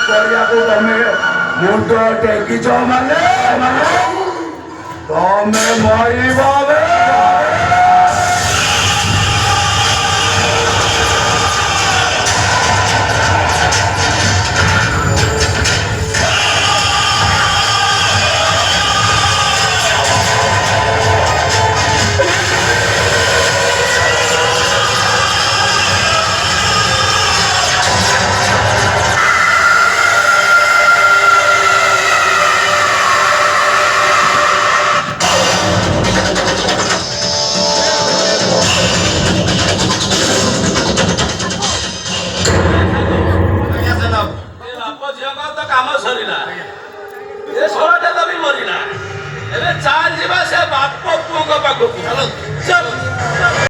କରିବାକୁ ତମେ ମୁଣ୍ଡ ଟେକିଛ ମାନେ ତମେ ମରିବ ବେ। କାମ ସରିଲା ଏ ଶଳାଟା ତ ବି ମରିଲା ଏବେ ଚାଲ ଯିବା ସେ ବାପ ପୁଅଙ୍କ ପାଖକୁ ଚାଲ ଚାଲ।